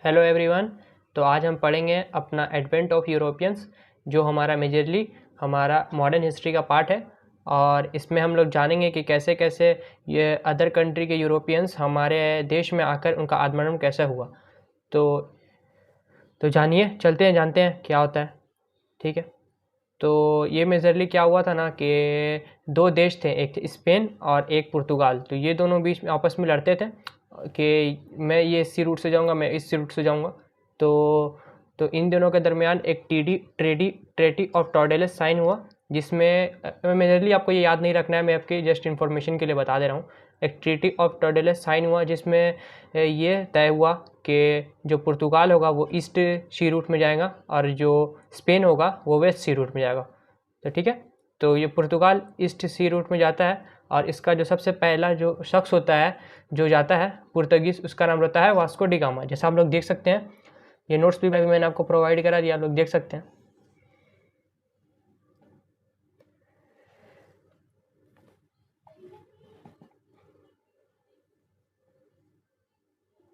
Hello everyone. तो आज हम पढ़ेंगे अपना एडवेंट ऑफ यूरोपियंस, जो हमारा मेजरली हमारा मॉडर्न हिस्ट्री का पार्ट है। और इसमें हम लोग जानेंगे कि कैसे कैसे ये अदर कंट्री के यूरोपियंस हमारे देश में आकर उनका आगमन कैसे हुआ। तो जानिए, चलते हैं, जानते हैं क्या होता है। ठीक है, तो ये मेजरली क्या हुआ था ना कि दो देश थे, एक स्पेन और एक पुर्तगाल। तो ये दोनों बीच में आपस में लड़ते थे कि मैं ये इसी रूट से जाऊंगा, मैं इस रूट से जाऊंगा। तो इन दोनों के दरमियान एक ट्रेटी ऑफ टॉर्डेलस साइन हुआ, जिसमें मेजरली आपको ये याद नहीं रखना है, मैं आपकी जस्ट इन्फॉर्मेशन के लिए बता दे रहा हूँ। एक ट्रीटी ऑफ टॉर्डेलस साइन हुआ जिसमें ये तय हुआ कि जो पुर्तगाल होगा वो ईस्ट सी रूट में जाएगा और जो स्पेन होगा वो वेस्ट सी रूट में जाएगा। तो ठीक है, तो ये पुर्तगाल ईस्ट सी रूट में जाता है और इसका जो सबसे पहला जो शख्स होता है जो जाता है पुर्तगीज, उसका नाम रहता है वास्को डी गामा। जैसा आप लोग देख सकते हैं, ये नोट्स भी मैंने आपको प्रोवाइड करा दिया, आप लोग देख सकते हैं।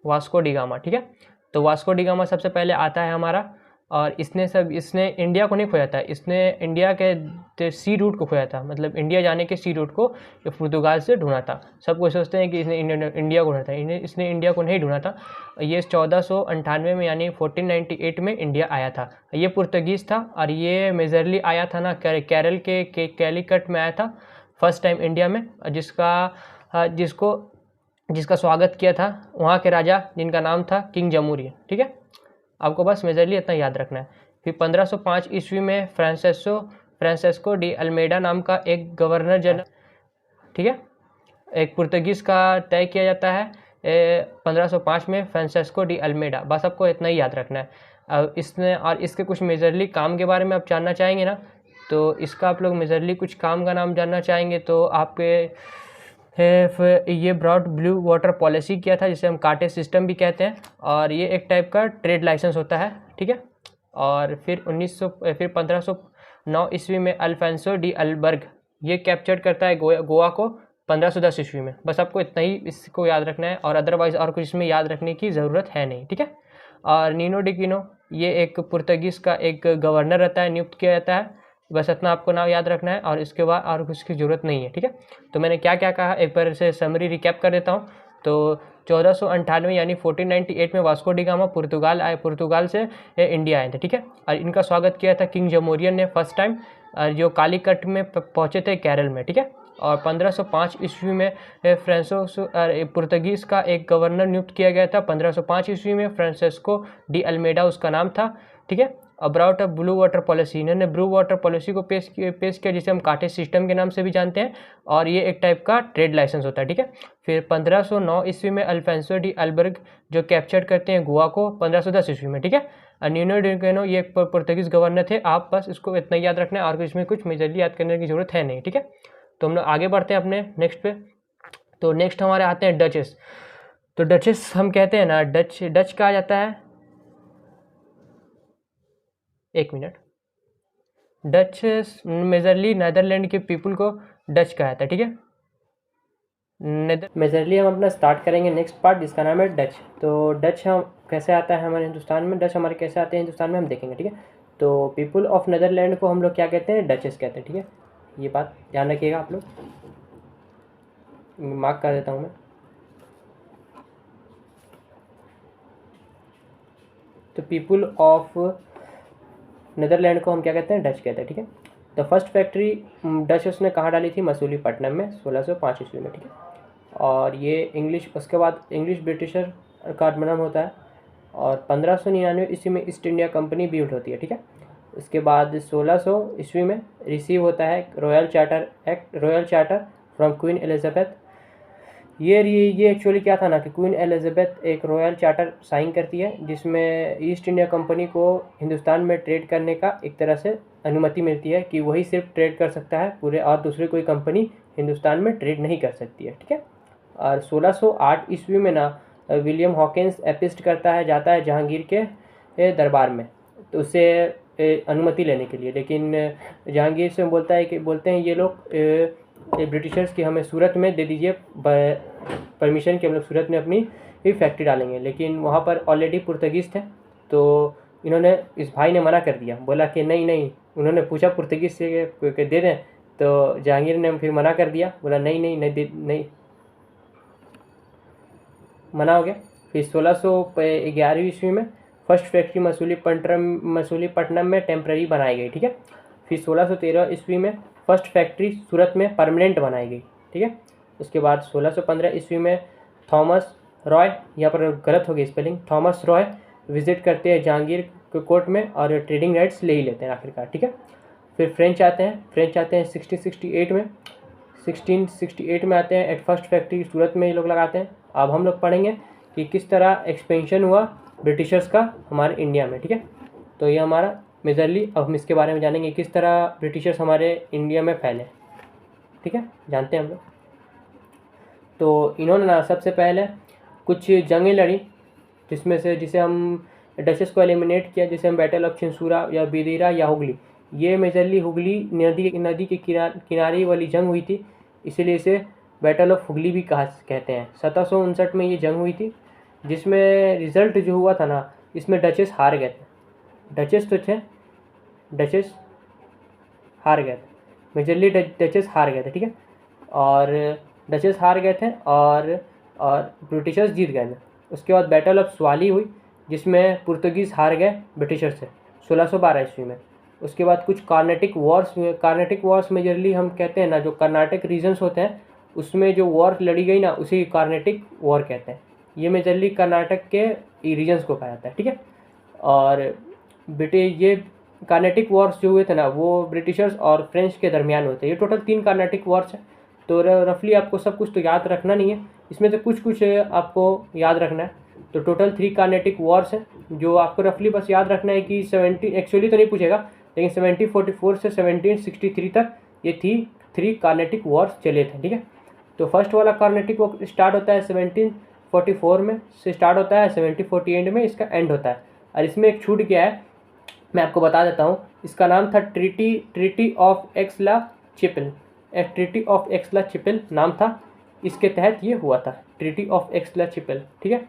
वास्को डी गामा, ठीक है। तो वास्को डी गामा सबसे पहले आता है हमारा, और इसने इंडिया को नहीं खोया था, इसने इंडिया के सी रूट को खोया था, मतलब इंडिया जाने के सी रूट को पुर्तगाल से ढूंढा था। सब कोई सोचते हैं कि इसने इंडिया को ढूंढा था, इसने इंडिया को नहीं ढूंढा था। ये 1498 में यानी 1498 में इंडिया आया था। ये पुर्तगीज़ था और ये मेजरली आया था ना केरल के कैलीकट में आया था फर्स्ट टाइम इंडिया में, जिसका स्वागत किया था वहाँ के राजा, जिनका नाम था किंग जमूरियन। ठीक है, आपको बस मेजरली इतना याद रखना है। फिर 1505 ईस्वी में फ्रांसेस्को डी अल्मेडा नाम का एक गवर्नर जनरल, ठीक है, एक पुर्तगीज़ का तय किया जाता है 1505 में, फ्रांसेस्को डी अल्मेडा। बस आपको इतना ही याद रखना है। अब इसने और इसके कुछ मेजरली काम के बारे में आप जानना चाहेंगे ना, तो इसका आप लोग मेजरली कुछ काम का नाम जानना चाहेंगे तो आपके ये ब्रॉड ब्लू वाटर पॉलिसी किया था, जिसे हम कार्टेज सिस्टम भी कहते हैं, और ये एक टाइप का ट्रेड लाइसेंस होता है। ठीक है, और फिर 1509 ईस्वी में अल्फांसो डी अल्बर्ग ये कैप्चर करता है गोवा को 1510 ईस्वी में। बस आपको इतना ही इसको याद रखना है, और अदरवाइज और कुछ इसमें याद रखने की ज़रूरत है नहीं। ठीक है, और नीनो डी क्विनो ये एक पुर्तगीज़ का एक गवर्नर रहता है, नियुक्त किया जाता है। बस इतना आपको नाम याद रखना है, और इसके बाद और कुछ की ज़रूरत नहीं है। ठीक है, तो मैंने क्या क्या कहा एक बार से समरी रिकैप कर देता हूँ। तो 1498 यानी 1498 में वास्को डी गामा पुर्तगाल से इंडिया आए थे। ठीक है, और इनका स्वागत किया था किंग जमोरियन ने फर्स्ट टाइम, जो कालीकट में पहुँचे थे केरल में। ठीक है, और 1505 ईस्वी में पुर्तगीज़ का एक गवर्नर नियुक्त किया गया था 1505 ईस्वी में, फ्रांसेस्को डी अल्मेडा उसका नाम था। ठीक है, about a blue water policy, इन्होंने ब्लू वाटर पॉलिसी को पेश किया, जिसे हम कार्टेज सिस्टम के नाम से भी जानते हैं, और ये एक टाइप का ट्रेड लाइसेंस होता है। ठीक है, फिर 1509 ईस्वी में अल्फांसो डी अल्बर्ग जो कैप्चर करते हैं गोवा को 1510 ईस्वी में। ठीक है, और नीनो डी क्विनो ये एक पुर्तगीज़ गवर्नर थे। आप बस इसको इतना याद रखना है, और इसमें कुछ मेजरली याद करने की जरूरत है नहीं। ठीक है, तो हम लोग आगे बढ़ते हैं अपने नेक्स्ट पे। तो नेक्स्ट हमारे आते हैं डचेस। तो डचेस हम कहते हैं ना, डच कहा जाता है, एक मिनट, डच मेजरली नेदरलैंड के पीपल को डच कहा जाता है। ठीक है, मेजरली हम अपना स्टार्ट करेंगे नेक्स्ट पार्ट, जिसका नाम है डच। तो डच हम कैसे आता है हमारे हिंदुस्तान में, डच हमारे कैसे आते हैं हिंदुस्तान में, हम देखेंगे। ठीक है, तो पीपल ऑफ नेदरलैंड को हम लोग क्या कहते हैं, डचेस कहते हैं। ठीक है, ये बात ध्यान रखिएगा आप लोग, मार्क कर देता हूँ मैं। तो पीपल ऑफ नेदरलैंड को हम क्या कहते हैं, डच कहते हैं। ठीक है, द फर्स्ट फैक्ट्री डच उसने कहाँ डाली थी, मसूलीपट्टनम में 1605 ईस्वी में। ठीक है, और ये उसके बाद इंग्लिश ब्रिटिशर का आगमन होता है, और 1599 ईस्वी में ईस्ट इंडिया कंपनी बिल्ड होती है। ठीक है, उसके बाद 1600 ईस्वी में रिसीव होता है royal charter from queen Elizabeth. ये एक्चुअली क्या था ना कि क्वीन एलिजाबेथ एक रॉयल चार्टर साइन करती है, जिसमें ईस्ट इंडिया कंपनी को हिंदुस्तान में ट्रेड करने का एक तरह से अनुमति मिलती है कि वही सिर्फ ट्रेड कर सकता है पूरे, और दूसरी कोई कंपनी हिंदुस्तान में ट्रेड नहीं कर सकती है। ठीक है, और 1608 ईस्वी में ना विलियम हॉकिंस एपिस्ट जाता है जहांगीर के दरबार में, तो उससे अनुमति लेने के लिए। लेकिन जहांगीर से बोलते हैं ये लोग ब्रिटिशर्स की हमें सूरत में दे दीजिए परमिशन कि हम लोग सूरत में अपनी ही फैक्ट्री डालेंगे, लेकिन वहाँ पर ऑलरेडी पुर्तगीज़ थे, तो इन्होंने, इस भाई ने मना कर दिया, बोला कि नहीं नहीं। उन्होंने पूछा पुर्तगीज़ से कि दे दें, तो जहांगीर ने फिर मना कर दिया, बोला नहीं नहीं नहीं नहीं, मना हो गया। फिर 1611 ईस्वी में फर्स्ट फैक्ट्री मसूलीपट्टनम में टेम्पररी बनाई गई, ठीक है। फिर 1613 ईस्वी में फर्स्ट फैक्ट्री सूरत में परमानेंट बनाई गई, ठीक है। उसके बाद 1615 ईस्वी में थॉमस रॉय, यहाँ पर गलत हो गई स्पेलिंग, थॉमस रॉय विजिट करते हैं जहांगीर के कोर्ट में और ट्रेडिंग राइट्स ले ही लेते हैं आखिरकार, ठीक है। फिर फ्रेंच आते हैं 1668 में, 1668 में आते हैं। एट फर्स्ट फैक्ट्री सूरत में ये लोग लगाते हैं। अब हम लोग पढ़ेंगे कि किस तरह एक्सपेंशन हुआ ब्रिटिशर्स का हमारे इंडिया में, ठीक है। तो ये हमारा मेजरली, अब हम इसके बारे में जानेंगे किस तरह ब्रिटिशर्स हमारे इंडिया में फैले, ठीक है, जानते हैं हम लोग। तो इन्होंने ना सबसे पहले कुछ जंगें लड़ी, जिसे हम डचेस को एलिमिनेट किया, जिसे हम बैटल ऑफ छिंसूरा या बिदिरा या हुगली, ये मेजरली हुगली नदी के किनारे वाली जंग हुई थी, इसीलिए इसे बैटल ऑफ हुगली भी कहते हैं। 1759 में ये जंग हुई थी, जिसमें रिज़ल्ट जो हुआ था ना, इसमें डचेस हार गए थे। डचेस हार गए थे, मेजरली डचेस हार गए थे, ठीक है। और डचेस हार गए थे और ब्रिटिशर्स जीत गए थे। उसके बाद बैटल ऑफ स्वाली हुई, जिसमें पुर्तगीज़ हार गए ब्रिटिशर से 1612 ईस्वी में। उसके बाद कुछ कार्नेटिक वॉर्स हुए। कार्नेटिक वॉर्स मेजरली हम कहते हैं ना, जो कर्नाटक रीजन्स होते हैं उसमें जो वॉर लड़ी गई ना, उसी कार्नेटिक वॉर कहते हैं। ये मेजरली कर्नाटक के रीजन्स को कहा जाता है, ठीक है। और ये कार्नेटिक वॉर्स जो हुए थे ना, वो ब्रिटिशर्स और फ्रेंच के दरमियान होते हैं। ये टोटल 3 कार्नेटिक वॉर्स हैं। तो रफली आपको सब कुछ तो याद रखना नहीं है, इसमें से कुछ आपको याद रखना है। तो टोटल 3 कार्नेटिक वॉर्स हैं, जो आपको रफली बस याद रखना है कि 70 एक्चुअली तो नहीं पूछेगा, लेकिन 1744 से 1763 तक ये 3 कार्नेटिक वॉर्स चले थे, ठीक है। तो फर्स्ट वाला कार्नेटिक वॉर स्टार्ट होता है 1744 में से स्टार्ट होता है, 1748 में इसका एंड होता है। और इसमें एक छूट गया है, मैं आपको बता देता हूँ। इसका नाम था ट्रीटी ऑफ एक्स-ला-चैपेल। ट्रीटी ऑफ एक्स-ला-चैपेल नाम था, इसके तहत ये हुआ था, ट्रीटी ऑफ एक्स-ला-चैपेल, ठीक है।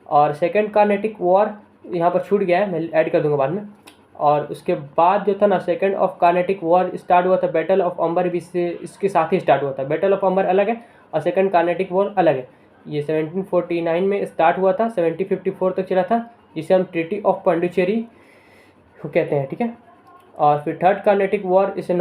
और सेकेंड कार्नेटिक वॉर यहाँ पर छूट गया है, मैं ऐड कर दूंगा बाद में। और उसके बाद जो था ना, second of Carnatic war start हुआ था बैटल ऑफ अंबर भी से इसके साथ ही स्टार्ट हुआ था। बैटल ऑफ अंबर अलग है और सेकेंड कार्नेटिक वॉर अलग है। ये 1749 में स्टार्ट हुआ था, 1754 तक चला था, जिसे हम ट्रीटी ऑफ पांडिचेरी कहते हैं, ठीक है। और फिर थर्ड कार्नेटिक वॉर इसे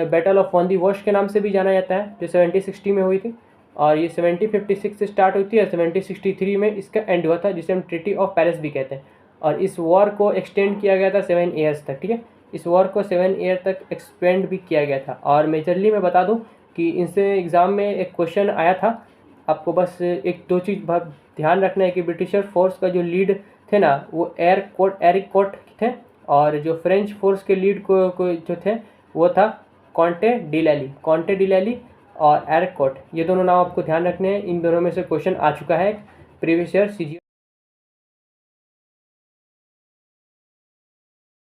battle of won the wash के नाम से भी जाना जाता है, जो 1760 में हुई थी। और ये 1756 से स्टार्ट हुई थी और 1763 में इसका एंड हुआ था, जिसे हम ट्रीटी ऑफ पेरिस भी कहते हैं। और इस वॉर को एक्सटेंड किया गया था 7 ईयर्स तक, ठीक है। इस वॉर को 7 ईयर तक एक्सपेंड भी किया गया था। और मेजरली मैं बता दूं कि इनसे एग्ज़ाम में एक क्वेश्चन आया था, आपको बस 1-2 चीज़ ध्यान रखना है कि ब्रिटिशर फोर्स का जो लीड थे ना, वो एरिक कोट थे, और जो फ्रेंच फोर्स के लीड को जो थे वो था कॉन्टे डी लैली और एरिक कोट। ये दोनों नाम आपको ध्यान रखने हैं। इन दोनों में से क्वेश्चन आ चुका है प्रीवियस ईयर CG